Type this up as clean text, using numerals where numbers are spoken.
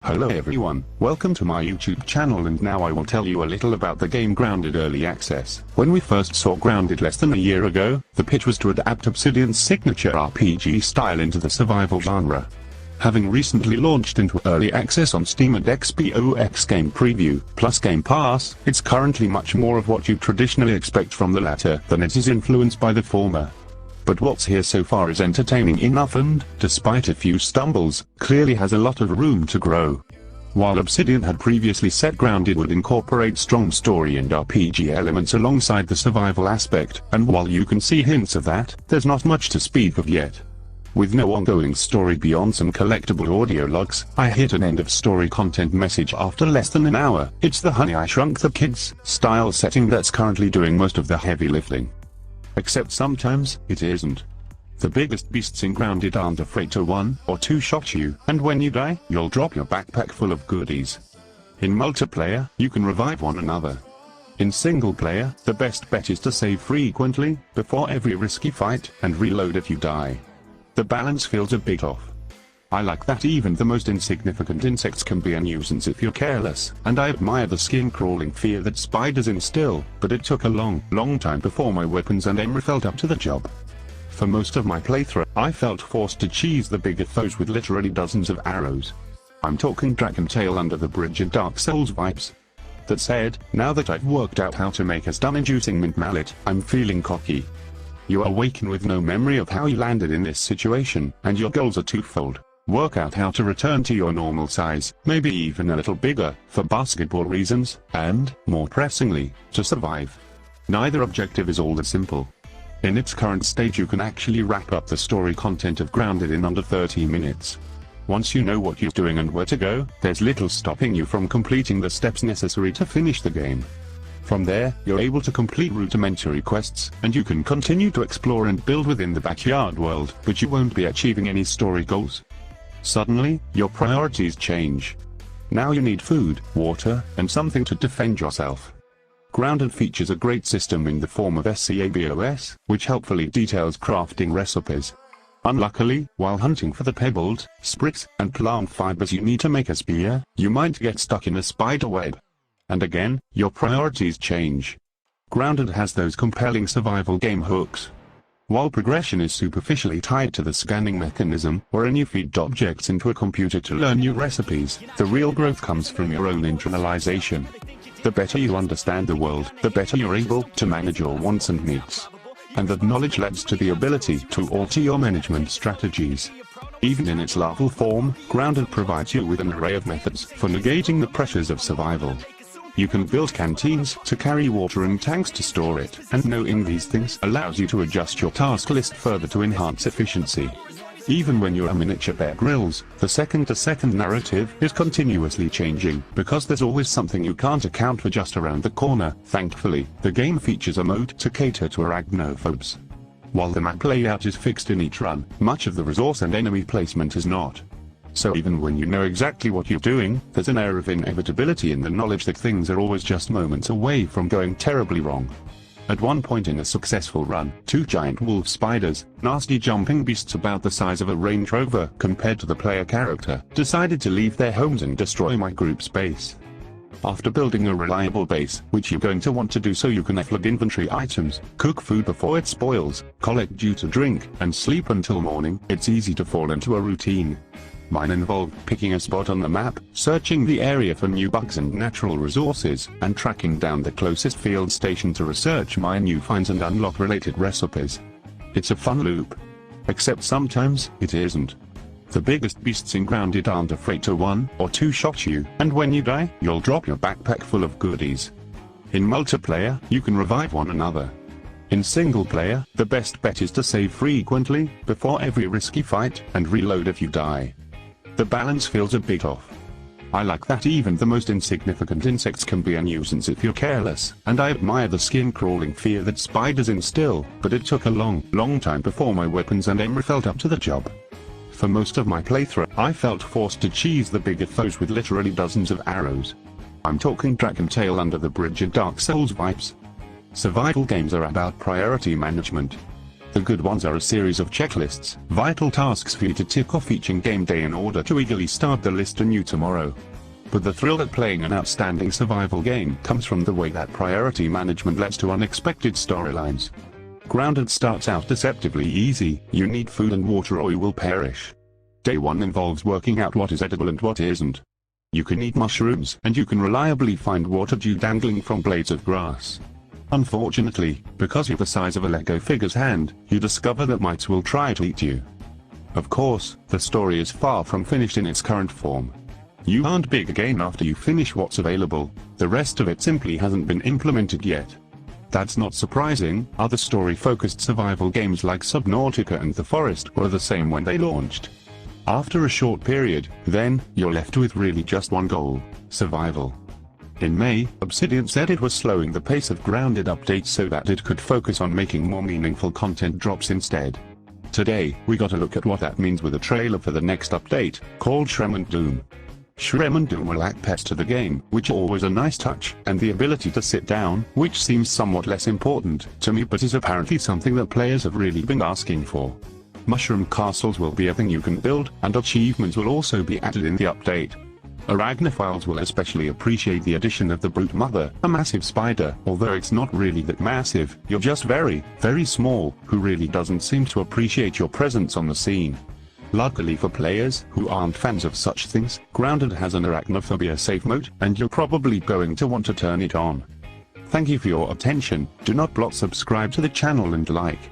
Hello everyone, welcome to my YouTube channel, and now I will tell you a little about the game Grounded Early Access. When we first saw Grounded less than a year ago, the pitch was to adapt Obsidian's signature RPG style into the survival genre. Having recently launched into early access on Steam and Xbox Game Preview, plus Game Pass, it's currently much more of what you traditionally expect from the latter than it is influenced by the former. But what's here so far is entertaining enough and, despite a few stumbles, clearly has a lot of room to grow. While Obsidian had previously said Grounded would incorporate strong story and RPG elements alongside the survival aspect, and while you can see hints of that, there's not much to speak of yet. With no ongoing story beyond some collectible audio logs, I hit an end of story content message after less than an hour. It's the Honey I Shrunk the Kids style setting that's currently doing most of the heavy lifting. Except sometimes, it isn't. The biggest beasts in Grounded aren't afraid to one or two shot you, and when you die, you'll drop your backpack full of goodies. In multiplayer, you can revive one another. In single player, the best bet is to save frequently, before every risky fight, and reload if you die. The balance feels a bit off. I like that even the most insignificant insects can be a nuisance if you're careless, and I admire the skin-crawling fear that spiders instill, but it took a long time before my weapons and aim felt up to the job. For most of my playthrough, I felt forced to cheese the bigger foes with literally dozens of arrows. I'm talking Dragontail under the bridge and Dark Souls vibes. That said, now that I've worked out how to make a stun-inducing mint mallet, I'm feeling cocky. You awaken with no memory of how you landed in this situation, and your goals are twofold. Work out how to return to your normal size, maybe even a little bigger, for basketball reasons, and, more pressingly, to survive. Neither objective is all that simple. In its current stage you can actually wrap up the story content of Grounded in under 30 minutes. Once you know what you're doing and where to go, there's little stopping you from completing the steps necessary to finish the game. From there, you're able to complete rudimentary quests, and you can continue to explore and build within the backyard world, but you won't be achieving any story goals. Suddenly, your priorities change. Now you need food, water, and something to defend yourself. Grounded features a great system in the form of SCABOS, which helpfully details crafting recipes. Unluckily, while hunting for the pebbles, sprigs, and plant fibers you need to make a spear, you might get stuck in a spider web. And again, your priorities change. Grounded has those compelling survival game hooks. While progression is superficially tied to the scanning mechanism, wherein you feed objects into a computer to learn new recipes, the real growth comes from your own internalization. The better you understand the world, the better you're able to manage your wants and needs. And that knowledge leads to the ability to alter your management strategies. Even in its larval form, Grounded provides you with an array of methods for negating the pressures of survival. You can build canteens to carry water and tanks to store it, and knowing these things allows you to adjust your task list further to enhance efficiency. Even when you're a miniature Bear Grylls, the second-to-second narrative is continuously changing, because there's always something you can't account for just around the corner. Thankfully, the game features a mode to cater to arachnophobes. While the map layout is fixed in each run, much of the resource and enemy placement is not. So even when you know exactly what you're doing, there's an air of inevitability in the knowledge that things are always just moments away from going terribly wrong. At one point in a successful run, two giant wolf spiders, nasty jumping beasts about the size of a Range Rover compared to the player character, decided to leave their homes and destroy my group's base. After building a reliable base, which you're going to want to do so you can flood inventory items, cook food before it spoils, collect dew to drink, and sleep until morning, it's easy to fall into a routine. Mine involved picking a spot on the map, searching the area for new bugs and natural resources, and tracking down the closest field station to research my new finds and unlock related recipes. It's a fun loop. Except sometimes, it isn't. The biggest beasts in Grounded aren't afraid to one or two shot you, and when you die, you'll drop your backpack full of goodies. In multiplayer, you can revive one another. In single player, the best bet is to save frequently, before every risky fight, and reload if you die. The balance feels a bit off. I like that even the most insignificant insects can be a nuisance if you're careless, and I admire the skin-crawling fear that spiders instill, but it took a long time before my weapons and aim felt up to the job. For most of my playthrough, I felt forced to cheese the bigger foes with literally dozens of arrows. I'm talking Dragontail under the bridge and Dark Souls vibes. Survival games are about priority management. The good ones are a series of checklists, vital tasks for you to tick off each in-game day in order to eagerly start the list anew tomorrow. But the thrill at playing an outstanding survival game comes from the way that priority management leads to unexpected storylines. Grounded starts out deceptively easy. You need food and water or you will perish. Day 1 involves working out what is edible and what isn't. You can eat mushrooms, and you can reliably find water dew dangling from blades of grass. Unfortunately, because you're the size of a Lego figure's hand, you discover that mites will try to eat you. Of course, the story is far from finished in its current form. You aren't big again after you finish what's available. The rest of it simply hasn't been implemented yet. That's not surprising. Other story-focused survival games like Subnautica and The Forest were the same when they launched. After a short period, then, you're left with really just one goal: survival. In May, Obsidian said it was slowing the pace of Grounded updates so that it could focus on making more meaningful content drops instead. Today, we got a look at what that means with a trailer for the next update, called Shrem and Doom. Shrem and Doom will add pets to the game, which always a nice touch, and the ability to sit down, which seems somewhat less important to me but is apparently something that players have really been asking for. Mushroom castles will be a thing you can build, and achievements will also be added in the update. Arachnophiles will especially appreciate the addition of the Brute Mother, a massive spider, although it's not really that massive, you're just very, very small, who really doesn't seem to appreciate your presence on the scene. Luckily for players who aren't fans of such things, Grounded has an arachnophobia safe mode, and you're probably going to want to turn it on. Thank you for your attention. Do not subscribe to the channel and like.